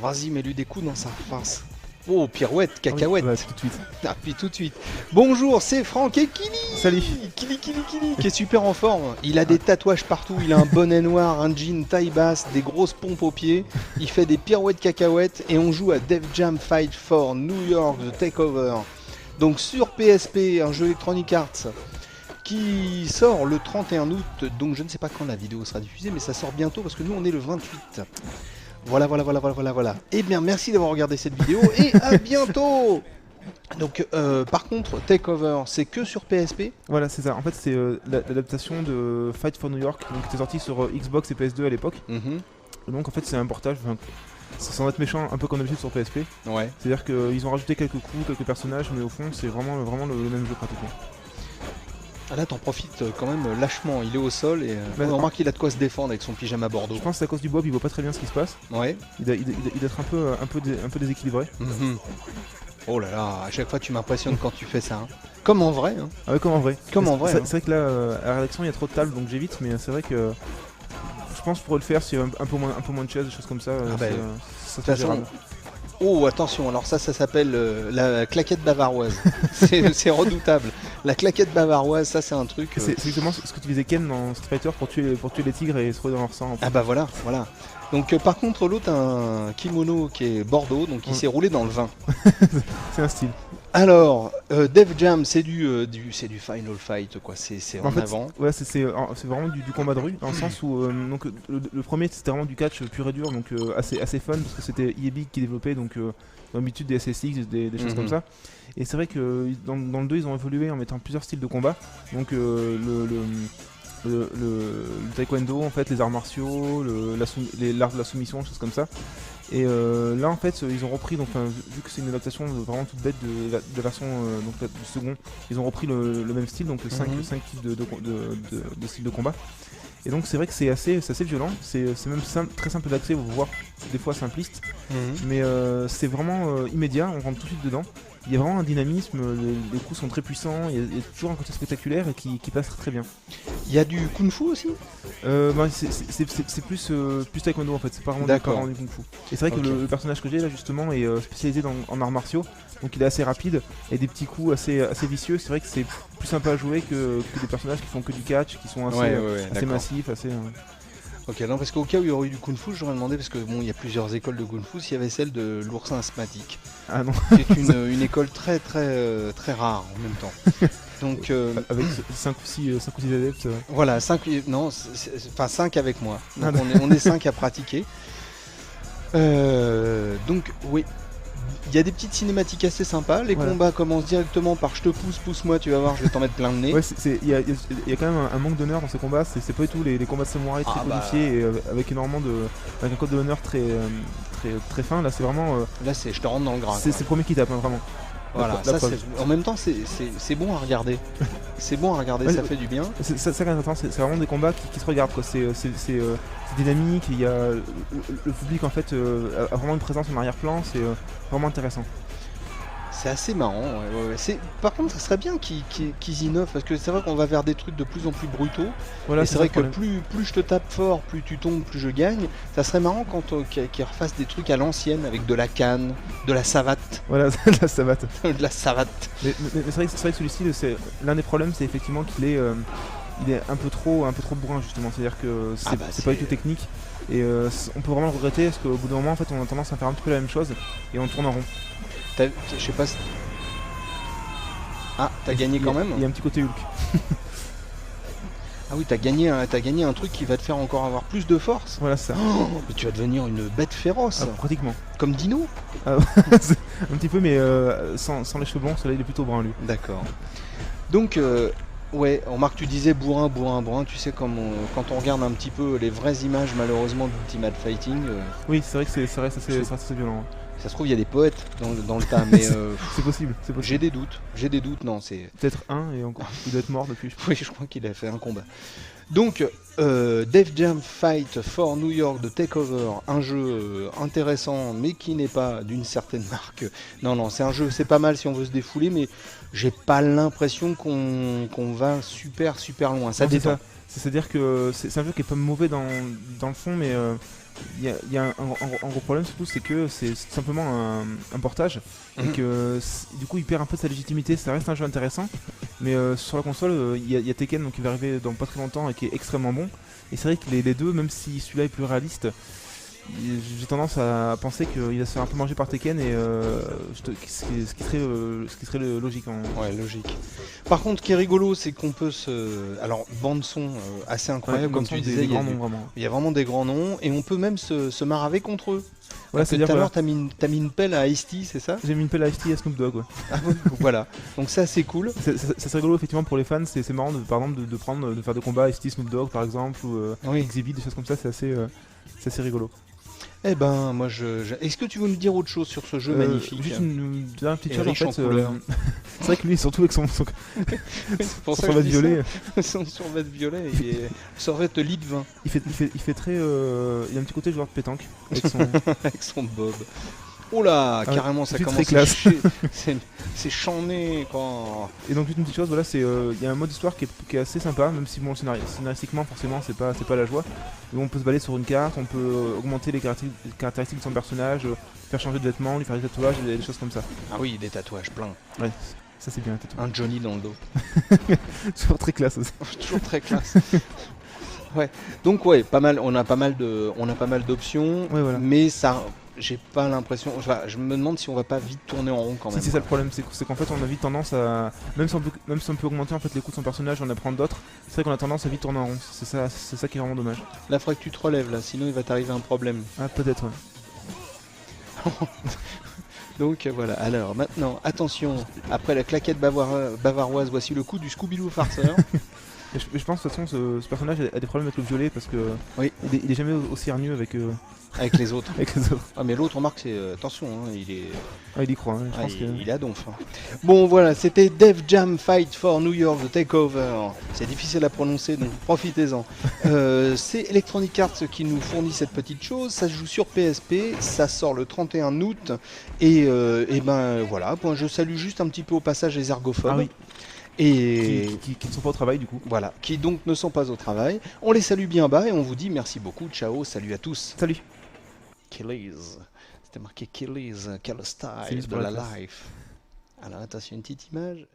Vas-y, mets-lui des coups dans sa face. Oh, pirouette, cacahuète. Ah oui, tout de suite. Ah, puis tout de suite. Bonjour, c'est Franck et Kili. Salut. Kili, qui est super en forme. Il a des tatouages partout, il a un bonnet noir, un jean taille basse, des grosses pompes aux pieds. Il fait des pirouettes cacahuètes et on joue à Def Jam Fight for New York The Takeover. Donc sur PSP, un jeu Electronic Arts qui sort le 31 août. Donc je ne sais pas quand la vidéo sera diffusée, mais ça sort bientôt parce que nous on est le 28. Voilà. Eh bien, merci d'avoir regardé cette vidéo et à bientôt. Donc, par contre, Takeover, c'est que sur PSP. Voilà, c'est ça. En fait, c'est l'adaptation de Fight for New York, donc qui était sorti sur Xbox et PS2 à l'époque. Donc, en fait, c'est un portage. Sans être méchant, un peu comme d'habitude sur PSP. Ouais. C'est-à-dire qu'ils ont rajouté quelques coups, quelques personnages, mais au fond, c'est vraiment le même jeu pratiquement. Ah là, t'en profites quand même lâchement. Il est au sol et on remarque qu'il a de quoi se défendre avec son pyjama bordeaux. Je pense que c'est à cause du bob, il voit pas très bien ce qui se passe. Ouais. Il doit être un peu déséquilibré. Oh là là, à chaque fois tu m'impressionnes quand tu fais ça. Hein. Comme en vrai. Hein. Ah ouais, comme en vrai. Comme en vrai. C'est vrai que là, à la rédaction, il y a trop de tables, donc j'évite, mais c'est vrai que je pense pour le faire, s'il y a un peu moins de chaises, des choses comme ça, ça serait gérable. Oh attention, alors ça s'appelle la claquette bavaroise. c'est redoutable. La claquette bavaroise, ça c'est un truc. C'est exactement ce que tu disais Ken dans Street Fighter pour tuer les tigres et se rôder dans leur sang. Ah bah voilà. Donc par contre l'autre a un kimono qui est bordeaux, donc il s'est roulé dans le vin. C'est un style. Alors, Def Jam, c'est du Final Fight, quoi. C'est en fait, avant. Ouais, c'est vraiment du combat de rue, dans le sens où donc, le premier c'était vraiment du catch pur et dur, donc assez fun, parce que c'était Big qui développait, donc d'habitude des SSX, des choses comme ça. Et c'est vrai que dans le 2, ils ont évolué en mettant plusieurs styles de combat. Donc le taekwondo, en fait, les arts martiaux, l'art de la soumission, des choses comme ça. Et là en fait ils ont repris, donc vu que c'est une adaptation vraiment toute bête de la version du second, ils ont repris le même style, donc 5 types de styles de combat. Et donc c'est vrai que c'est assez violent, c'est même très simple d'accès, voire des fois simpliste, mais c'est vraiment immédiat, on rentre tout de suite dedans. Il y a vraiment un dynamisme, les coups sont très puissants, il y a toujours un côté spectaculaire et qui passe très bien. Il y a du kung-fu aussi c'est plus taekwondo en fait, c'est pas vraiment du kung-fu. Et c'est vrai que le personnage que j'ai là justement est spécialisé en arts martiaux, donc il est assez rapide et des petits coups assez vicieux. C'est vrai que c'est plus sympa à jouer que des personnages qui font que du catch, qui sont assez massifs, assez... Ok, non, parce qu'au cas où il y aurait eu du kung-fu, j'aurais demandé, parce que bon, il y a plusieurs écoles de kung-fu, s'il y avait celle de l'oursin asthmatique. Ah non. C'est une école très rare en même temps. Donc, avec 5 ou 6 adeptes. Voilà, 5 avec moi. Donc on est 5 à pratiquer. Donc oui, il y a des petites cinématiques assez sympas. Les combats commencent directement par je te pousse-moi, tu vas voir, je vais t'en mettre plein le nez. Ouais, il y a quand même un manque d'honneur dans ces combats. C'est pas du tout les combats de samouraï très codifiés et avec énormément avec un code de l'honneur très fin. Là, c'est vraiment. Là, je te rentre dans le gras. C'est le premier qui tape, hein, vraiment. Voilà, en même temps c'est bon à regarder. C'est bon à regarder, ça fait du bien. C'est vraiment des combats qui se regardent, quoi. C'est dynamique, il y a le public en fait a vraiment une présence en arrière-plan, c'est vraiment intéressant. C'est assez marrant, ouais. Par contre ça serait bien qu'ils innovent, parce que c'est vrai qu'on va vers des trucs de plus en plus brutaux. Voilà, et c'est vrai que plus je te tape fort, plus tu tombes, plus je gagne. Ça serait marrant qu'ils refassent des trucs à l'ancienne avec de la canne, de la savate. Voilà, de la savate. De la savate. Mais c'est vrai que celui-ci, l'un des problèmes, c'est effectivement qu'il est un peu trop bourrin justement. C'est-à-dire que c'est pas du tout technique. Et on peut vraiment le regretter, parce qu'au bout d'un moment en fait on a tendance à faire un petit peu la même chose et on tourne en rond. Je sais pas si... Ah, t'as gagné quand même. Il y a un petit côté Hulk. Ah oui, t'as gagné un truc qui va te faire encore avoir plus de force. Voilà ça. Mais tu vas devenir une bête féroce. Pratiquement. Comme Dino. Un petit peu, mais sans les cheveux blonds, celui-là il est plutôt brun lui. D'accord. Donc... ouais, on remarque, tu disais bourrin, tu sais, quand on regarde un petit peu les vraies images malheureusement d'Ultimate Fighting. Oui, c'est vrai que c'est assez violent. Ça se trouve, il y a des poètes dans le tas, mais c'est possible. J'ai des doutes, non, c'est... Peut-être un, et encore, il doit être mort depuis. Oui, je crois qu'il a fait un combat. Donc, Def Jam Fight for New York de Takeover, un jeu intéressant, mais qui n'est pas d'une certaine marque. Non, c'est un jeu, c'est pas mal si on veut se défouler, mais j'ai pas l'impression qu'on va super loin. Ça Non, c'est détend. ça. C'est-à-dire que c'est un jeu qui est pas mauvais dans le fond, mais il y a un gros problème surtout, c'est que c'est simplement un portage et Mhm. que du coup il perd un peu de sa légitimité. Ça reste un jeu intéressant, mais sur la console, il y a Tekken donc, qui va arriver dans pas très longtemps et qui est extrêmement bon. Et c'est vrai que les deux, même si celui-là est plus réaliste, j'ai tendance à penser qu'il va se faire un peu manger par Tekken et ce qui serait le logique en... Ouais, logique. Par contre, ce qui est rigolo, c'est qu'on peut Alors, bande son assez incroyable, comme tu disais, des grands noms vraiment. il y a vraiment des grands noms, et on peut même se maraver contre eux. Ouais, Parce que c'est-à-dire tout à l'heure, voilà, t'as mis une pelle à Ice-T, c'est ça? j'ai mis une pelle à Ice-T à Snoop Dogg. Ouais. Ah oui, voilà. Donc ça, c'est cool. C'est rigolo effectivement pour les fans, c'est marrant par exemple de faire des combats Ice-T Snoop Dogg par exemple ou Oui. Exhibit, des choses comme ça, c'est assez rigolo. Eh ben, moi, est-ce que tu veux me dire autre chose sur ce jeu magnifique? Juste une dernière petite Et chose en riche en fait. couleurs. C'est vrai que lui surtout avec son C'est pour ça son que je survêt dis violet, ça. Son survêt violet et survêt lit de vin il fait très il a un petit côté joueur de pétanque avec son avec son bob. Oh là, Ah ouais, carrément, ça c'est commence très classe. C'est chané, quoi. Et donc juste une petite chose, voilà, c'est il y a un mode histoire qui est assez sympa, même si bon scénaristiquement forcément c'est pas la joie. Mais on peut se balader sur une carte, on peut augmenter les caractéristiques de son personnage, faire changer de vêtements, lui faire des tatouages, des choses comme ça. Ah oui, des tatouages plein. Ouais, ça c'est bien un tatouage. Un Johnny dans le dos. C'est très classe aussi. Toujours très classe. Ouais. Donc ouais, pas mal. On a pas mal d'options, Ouais, voilà. mais ça, j'ai pas l'impression. Enfin, je me demande si on va pas vite tourner en rond quand même. C'est ça le problème, c'est qu'en fait on a vite tendance à, même si on peut augmenter en fait les coups de son personnage, en apprendre d'autres, c'est vrai qu'on a tendance à vite tourner en rond. C'est ça qui est vraiment dommage. Là, faudrait que tu te relèves là, sinon il va t'arriver un problème. Ah peut-être. Ouais. Donc voilà. Alors maintenant, attention. Après la claquette bavaroise, voici le coup du Scooby-Doo farceur. Mais je pense de toute façon ce personnage a des problèmes avec le violet parce que Oui. il est jamais aussi hargneux avec Avec les autres. avec les autres. Ah mais l'autre, remarque, c'est attention, hein, il est. Ah il y croit, hein, je Ah, pense que. il est à donf. Hein. Bon voilà, c'était Def Jam Fight for New York The Takeover. C'est difficile à prononcer, donc profitez-en. C'est Electronic Arts qui nous fournit cette petite chose. Ça se joue sur PSP, ça sort le 31 août. Et ben voilà, bon, je salue juste un petit peu au passage les ergophobes. Ah oui. Et Qui ne sont pas au travail du coup. voilà, qui donc ne sont pas au travail. On les salue bien bas et on vous dit merci beaucoup. Ciao, salut à tous. Salut. Killies. C'était marqué Killies, quel C'est style juste de pour la la classe. life. Alors attention, une petite image.